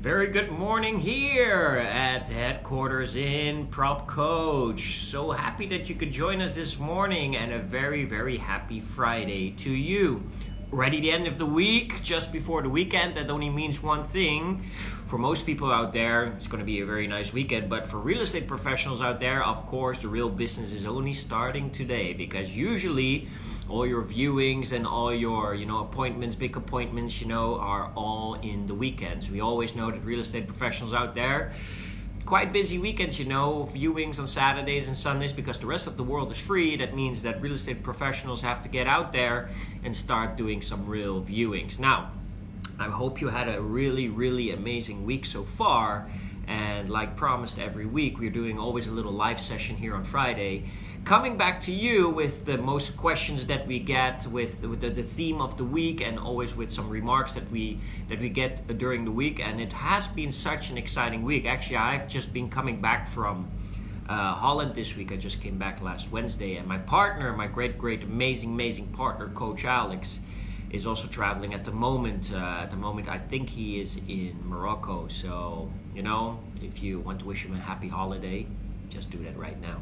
Very good morning here at headquarters in PropCoach. So happy that you could join us this morning, and a very, very happy Friday to you. Ready the end of the week, just before the weekend. That only means one thing. For most people out there, it's going to be a very nice weekend. But for real estate professionals out there, of course, the real business is only starting today. Because usually all your viewings and all your, appointments, big appointments, are all in the weekends. We always know that real estate professionals out there, quite busy weekends, viewings on Saturdays and Sundays because the rest of the world is free. That means that real estate professionals have to get out there and start doing some real viewings. Now, I hope you had a really, really amazing week so far. And like promised, every week we're doing always a little live session here on Friday, coming back to you with the most questions that we get, with the theme of the week, and always with some remarks that we get during the week. And it has been such an exciting week. Actually, I've just been coming back from Holland this week. I just came back last Wednesday, and my partner, my great, amazing partner, Coach Alex, is also traveling at the moment. I think he is in Morocco. So, if you want to wish him a happy holiday, just do that right now.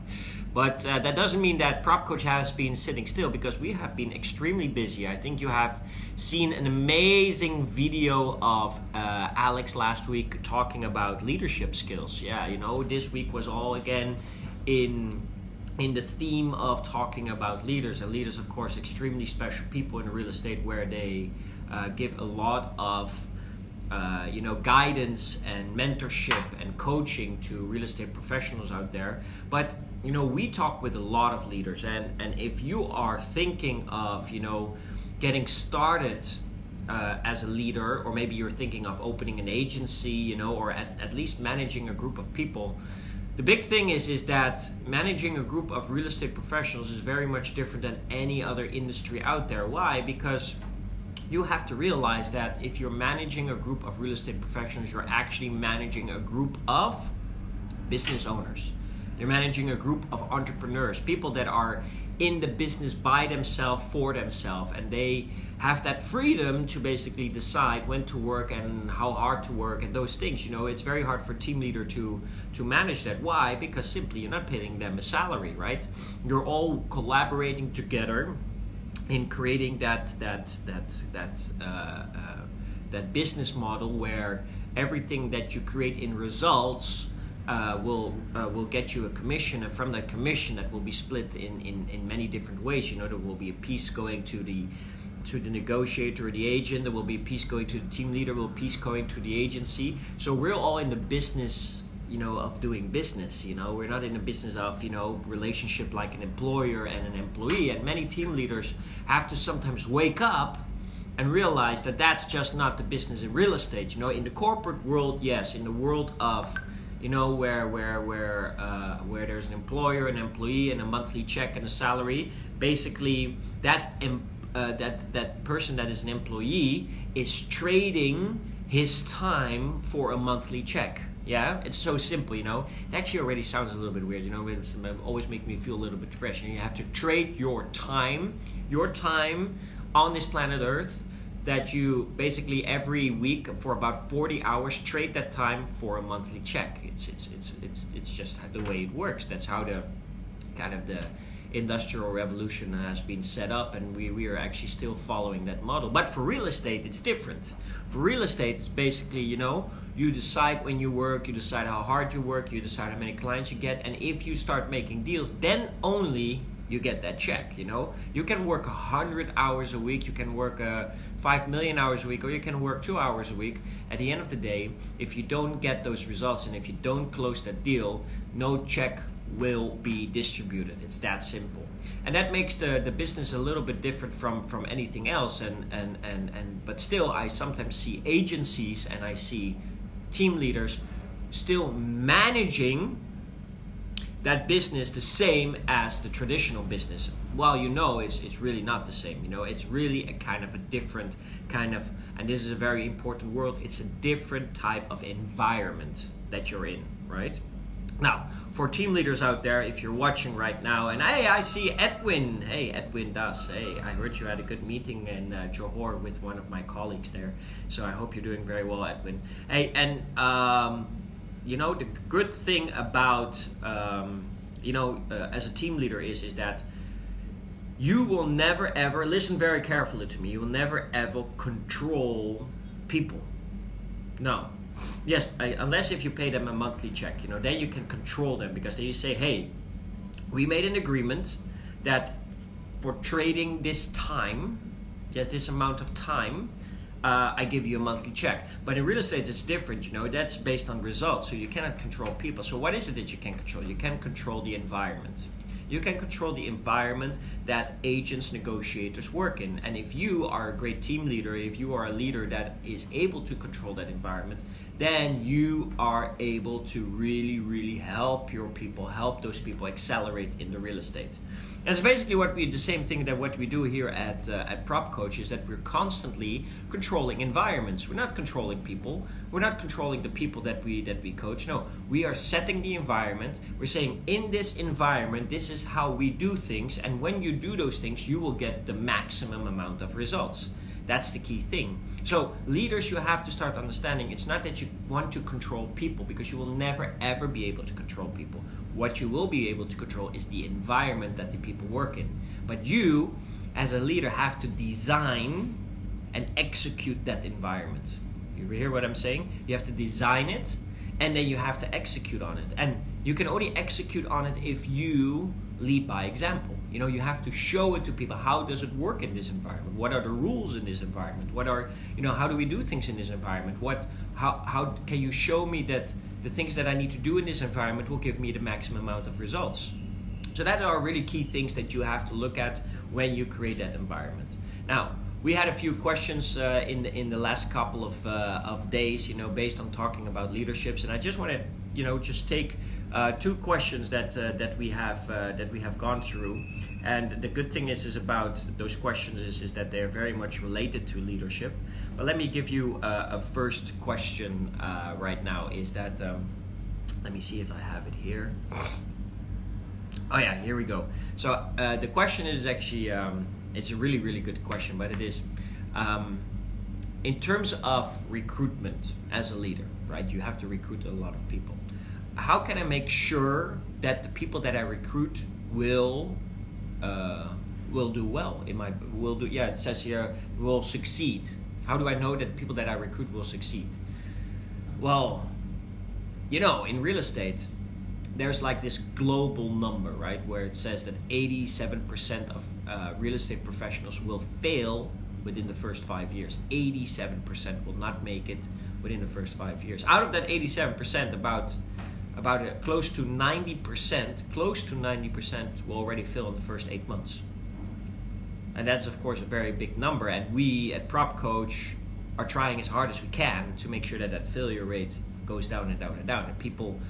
But that doesn't mean that PropCoach has been sitting still, because we have been extremely busy. I think you have seen an amazing video of Alex last week talking about leadership skills. Yeah, this week was all again in the theme of talking about leaders. And leaders, of course, extremely special people in real estate, where they give a lot of guidance and mentorship and coaching to real estate professionals out there. But we talk with a lot of leaders, and if you are thinking of getting started as a leader, or maybe you're thinking of opening an agency, or at least managing a group of people, the big thing is that managing a group of real estate professionals is very much different than any other industry out there. Why? Because you have to realize that if you're managing a group of real estate professionals, you're actually managing a group of business owners. You're managing a group of entrepreneurs, people that are in the business by themselves, for themselves, and they have that freedom to basically decide when to work and how hard to work and those things. It's very hard for a team leader to manage that. Why? Because simply you're not paying them a salary, right? You're all collaborating together in creating that business model where everything that you create in results will get you a commission, and from that commission that will be split in many different ways. There will be a piece going to the negotiator or the agent, there will be a piece going to the team leader, there will be a piece going to the agency. So we're all in the business of doing business. We're not in the business of relationship like an employer and an employee. And many team leaders have to sometimes wake up and realize that that's just not the business in real estate. In the corporate world, yes. In the world of where there's an employer, an employee, and a monthly check and a salary, basically that person that is an employee is trading his time for a monthly check. Yeah, it's so simple, It actually already sounds a little bit weird, It's always make me feel a little bit depressed. You have to trade your time on this planet Earth, that you basically every week for about 40 hours trade that time for a monthly check. It's just the way it works. That's how the industrial revolution has been set up, and we are actually still following that model. But for real estate, it's different. For real estate, it's basically, you decide when you work, you decide how hard you work, you decide how many clients you get, and if you start making deals, then only you get that check. You can work 100 hours a week, you can work 5 million hours a week, or you can work 2 hours a week. At the end of the day, if you don't get those results and if you don't close that deal, no check will be distributed. It's that simple. And that makes the business a little bit different from anything else. But still, I sometimes see agencies and I see team leaders still managing that business the same as the traditional business. Well, it's really not the same. It's really a kind of a different kind of, and this is a very important word, it's a different type of environment that you're in, right? Now, for team leaders out there, if you're watching right now, and hey, I see Edwin. Hey, Edwin Das. Hey, I heard you had a good meeting in Johor with one of my colleagues there. So I hope you're doing very well, Edwin. Hey, and the good thing about as a team leader is that you will never ever, listen very carefully to me, you will never ever control people. No. Yes, unless if you pay them a monthly check, then you can control them, because then you say, hey, we made an agreement that for trading this time, this amount of time, I give you a monthly check. But in real estate, it's different, that's based on results, so you cannot control people. So what is it that you can control? You can control the environment. You can control the environment that agents, negotiators work in. And if you are a great team leader, if you are a leader that is able to control that environment, then you are able to really, really help those people accelerate in the real estate. And it's basically the same thing that what we do here at PropCoach, is that we're constantly controlling environments. We're not controlling people. We're not controlling the people that we coach. No, we are setting the environment. We're saying, in this environment, this is how we do things. And when you do those things, you will get the maximum amount of results. That's the key thing. So leaders, you have to start understanding, it's not that you want to control people, because you will never ever be able to control people. What you will be able to control is the environment that the people work in. But you, as a leader, have to design and execute that environment. You hear what I'm saying? You have to design it, and then you have to execute on it. And you can only execute on it if you lead by example. You have to show it to people. How does it work in this environment? What are the rules in this environment? How do we do things in this environment? How can you show me that the things that I need to do in this environment will give me the maximum amount of results? So that are really key things that you have to look at when you create that environment. Now, we had a few questions in the last couple of days, based on talking about leaderships, and I just want to just take two questions that we have gone through. And the good thing is about those questions is that they're very much related to leadership. But let me give you a first question right now. Is that let me see if I have it here. Oh yeah, here we go. So the question is actually it's a really, really good question, but it is in terms of recruitment as a leader, right? You have to recruit a lot of people. How can I make sure that the people that I recruit will do well? It says here, will succeed. How do I know that people that I recruit will succeed? Well, in real estate, there's like this global number, right? Where it says that 87% of real estate professionals will fail within the first 5 years. 87% will not make it within the first 5 years. Out of that 87%, about close to 90% will already fail in the first 8 months. And that's of course a very big number, and we at PropCoach are trying as hard as we can to make sure that failure rate goes down and down and down, and people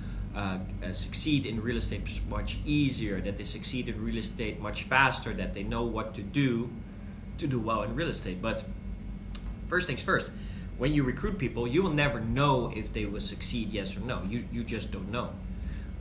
succeed in real estate much easier, that they succeed in real estate much faster, that they know what to do well in real estate. But first things first, when you recruit people, you will never know if they will succeed, yes or no. You just don't know.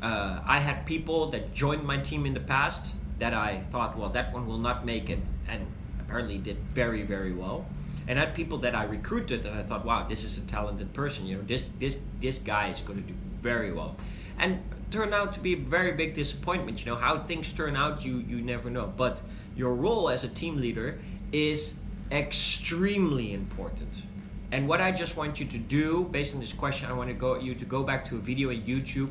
I had people that joined my team in the past that I thought, well, that one will not make it, and apparently did very, very well. And I had people that I recruited and I thought, wow, this is a talented person. This guy is going to do very well. And turned out to be a very big disappointment. How things turn out, you never know. But your role as a team leader is extremely important. And what I just want you to do, based on this question, I want you to go back to a video on YouTube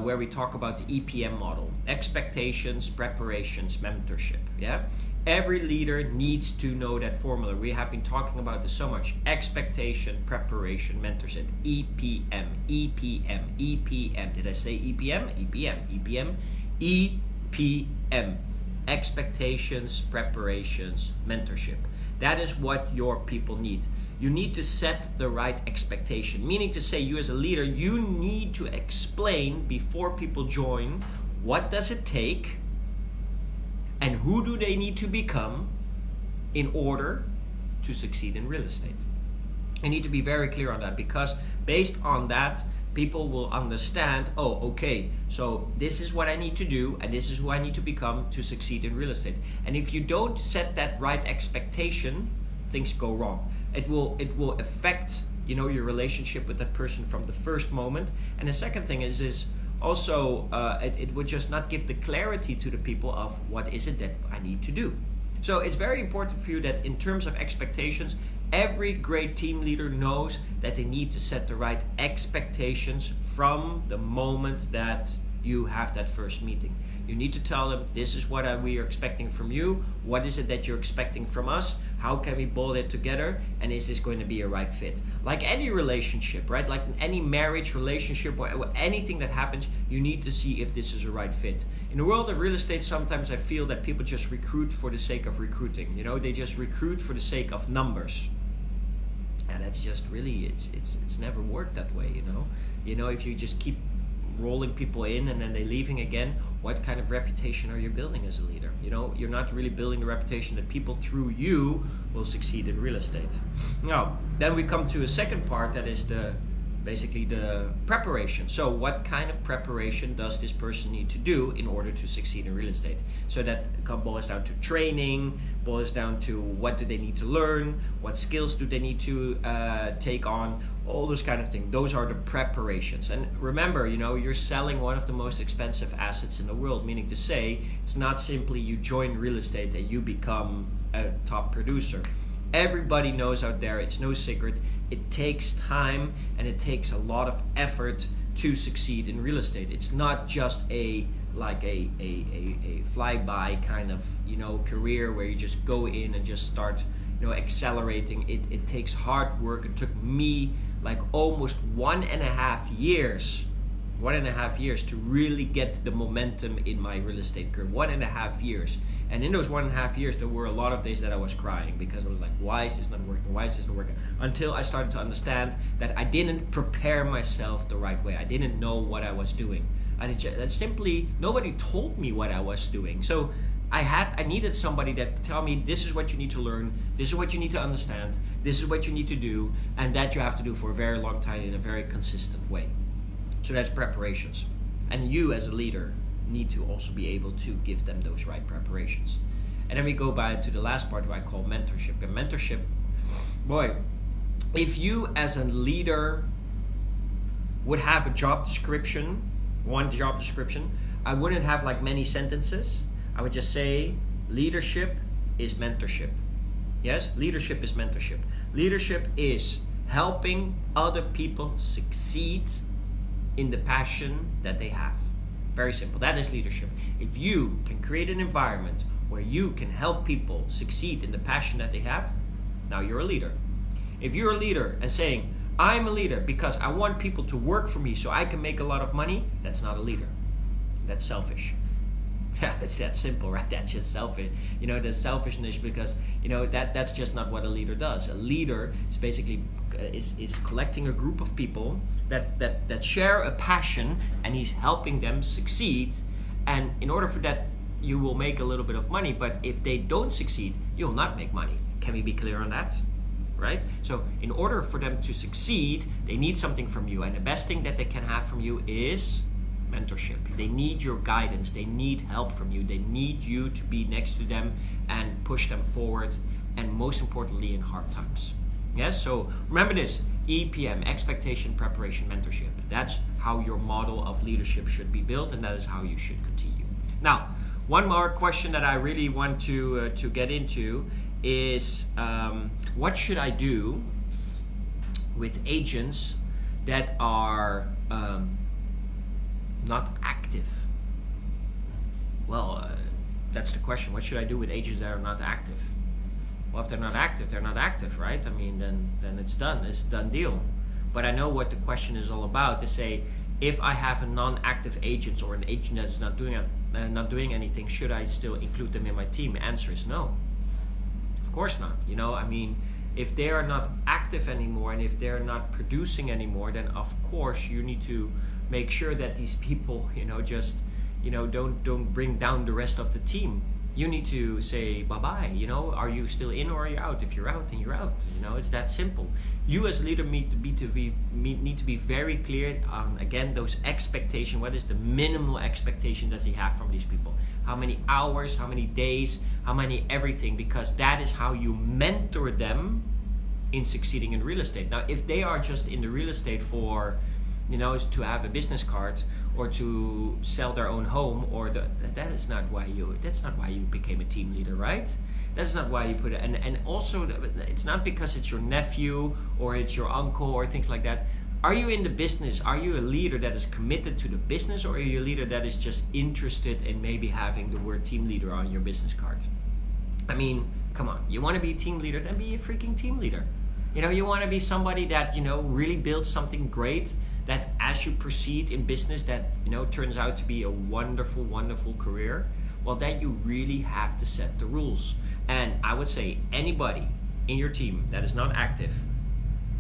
where we talk about the EPM model: expectations, preparations, mentorship. Yeah, every leader needs to know that formula. We have been talking about this so much: expectation, preparation, mentorship. EPM, EPM, EPM. Did I say EPM? EPM, EPM, EPM. Expectations, preparations, mentorship. That is what your people need. You need to set the right expectation, meaning to say, you as a leader, you need to explain before people join, what does it take and who do they need to become in order to succeed in real estate. You need to be very clear on that, because based on that, people will understand, oh, okay, so this is what I need to do and this is who I need to become to succeed in real estate. And if you don't set that right expectation, things go wrong. It will affect, your relationship with that person from the first moment. And the second thing is also it would just not give the clarity to the people of what is it that I need to do. So it's very important for you that in terms of expectations, every great team leader knows that they need to set the right expectations from the moment that you have that first meeting. You need to tell them, this is what we are expecting from you. What is it that you're expecting from us? How can we build it together? And is this going to be a right fit? Like any relationship, right? Like any marriage relationship or anything that happens, you need to see if this is a right fit. In the world of real estate, sometimes I feel that people just recruit for the sake of recruiting. They just recruit for the sake of numbers. And that's just really, it's never worked that way, if you just keep rolling people in and then they're leaving again, what kind of reputation are you building as a leader? You're not really building the reputation that people through you will succeed in real estate. Now, then we come to a second part, that is basically the preparation. So what kind of preparation does this person need to do in order to succeed in real estate? So that boils down to training, boils down to what do they need to learn, what skills do they need to take on, all those kind of things. Those are the preparations. And remember, you're selling one of the most expensive assets in the world, meaning to say, it's not simply you join real estate and you become a top producer. Everybody knows out there, it's no secret, it takes time and it takes a lot of effort to succeed in real estate. It's not just a flyby kind of career where you just go in and just start accelerating. It takes hard work. It took me like almost 1.5 years to really get the momentum in my real estate career. 1.5 years. And in those 1.5 years, there were a lot of days that I was crying because I was like, why is this not working? Why is this not working? Until I started to understand that I didn't prepare myself the right way. I didn't know what I was doing. Nobody told me what I was doing. So I needed somebody that could tell me, this is what you need to learn, this is what you need to understand, this is what you need to do, and that you have to do for a very long time in a very consistent way. So that's preparations. And you as a leader need to also be able to give them those right preparations. And then we go back to the last part, what I call mentorship. And mentorship, boy, if you as a leader would have a job description, one job description, I wouldn't have like many sentences. I would just say leadership is mentorship. Yes, leadership is mentorship. Leadership is helping other people succeed in the passion that they have. Very simple. That is leadership. If you can create an environment where you can help people succeed in the passion that they have, now you're a leader. If you're a leader and saying, I'm a leader because I want people to work for me so I can make a lot of money, that's not a leader. That's selfish. Yeah, it's that simple, right? That's just selfish. There's selfishness because, that's just not what a leader does. A leader is basically is collecting a group of people that share a passion, and he's helping them succeed. And in order for that, you will make a little bit of money. But if they don't succeed, you will not make money. Can we be clear on that? Right? So in order for them to succeed, they need something from you. And the best thing that they can have from you is mentorship. They need your guidance. They need help from you. They need you to be next to them and push them forward, and most importantly in hard times. Yes, so remember this, EPM, expectation, preparation, mentorship. That's how your model of leadership should be built, and that is how you should continue. Now, one more question that I really want to get into is what should I do with agents that are not active? Well, that's the question. What should I do with agents that are not active? Well, if they're not active, they're not active, right? I mean, then it's done. It's a done deal. But I know what the question is all about. To say, if I have a non-active agent or an agent that's not doing anything, should I still include them in my team? The answer is no. Of course not. I mean, if they are not active anymore and if they're not producing anymore, then of course you need to make sure that these people, don't bring down the rest of the team. you need to say bye-bye. You know, are you still in or are you out? If you're out, then you're out. You know, it's that simple. You as a leader need to be very clear on, again, those expectations. What is the minimal expectation that they have from these people? How many hours, how many days, how many everything, because that is how you mentor them in succeeding in real estate. Now, if they are just in the real estate for, you know, to have a business card or to sell their own home, or that's not why you became a team leader, right? That's not why you put it. And also, it's not because it's your nephew or it's your uncle or things like that. Are you in the business? Are you a leader that is committed to the business, or are you a leader that is just interested in maybe having the word team leader on your business card? I mean, come on. You want to be a team leader, then be a freaking team leader. You know, you want to be somebody that, you know, really builds something great, that as you proceed in business, that, you know, turns out to be a wonderful, wonderful career. Well, then you really have to set the rules. And I would say anybody in your team that is not active,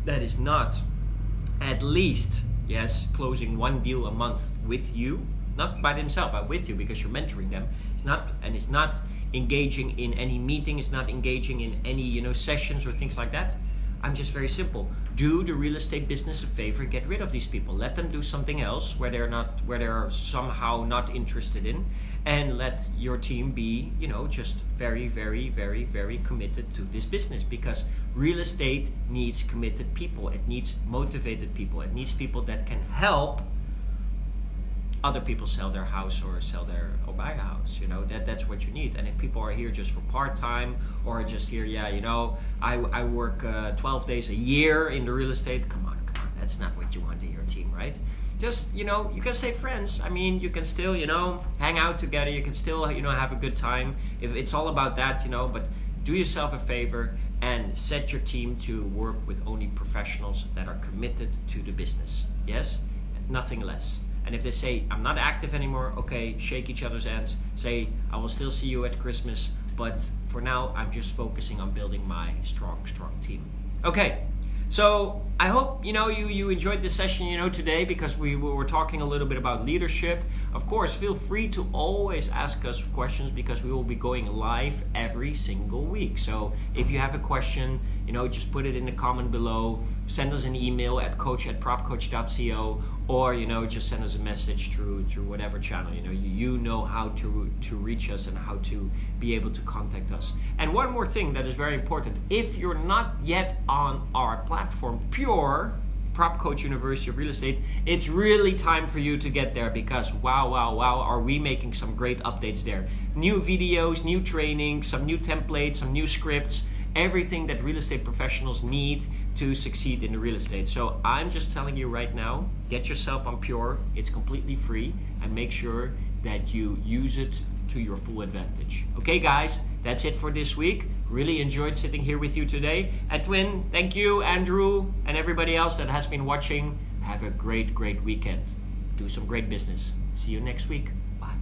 that is not at least, yes, closing one deal a month with you, not by themselves, but with you, because you're mentoring them. It's not engaging in any meeting, it's not engaging in any, you know, sessions or things like that. I'm just very simple. Do the real estate business a favor, get rid of these people. Let them do something else where they're somehow not interested in, and let your team be, you know, just very, very, very, very committed to this business, because real estate needs committed people. It needs motivated people. It needs people that can help other people sell their house or buy a house. You know, that's what you need. And if people are here just for part-time, or just here, yeah, you know, I work 12 days a year in the real estate, come on, that's not what you want in your team, right? Just, you know, you can stay friends. I mean, you can still, you know, hang out together, you can still, you know, have a good time. If it's all about that, you know, but do yourself a favor and set your team to work with only professionals that are committed to the business. Yes, nothing less. And if they say, I'm not active anymore, okay, shake each other's hands, say, I will still see you at Christmas, but for now, I'm just focusing on building my strong team. Okay, so I hope, you know, you enjoyed this session, you know, today, because we were talking a little bit about leadership. Of course, feel free to always ask us questions, because we will be going live every single week. So if you have a question, you know, just put it in the comment below, send us an email at coach@propcoach.co, or, you know, just send us a message through whatever channel. You know, you know how to reach us and how to be able to contact us. And one more thing that is very important: if you're not yet on our platform, Pure PropCoach University of Real Estate, it's really time for you to get there, because wow, are we making some great updates there. New videos, new training, some new templates, some new scripts, everything that real estate professionals need to succeed in the real estate. So I'm just telling you right now, get yourself on Pure. It's completely free, and make sure that you use it to your full advantage. Okay, guys, that's it for this week. Really enjoyed sitting here with you today. Edwin, thank you. Andrew, and everybody else that has been watching. Have a great weekend. Do some great business. See you next week. Bye.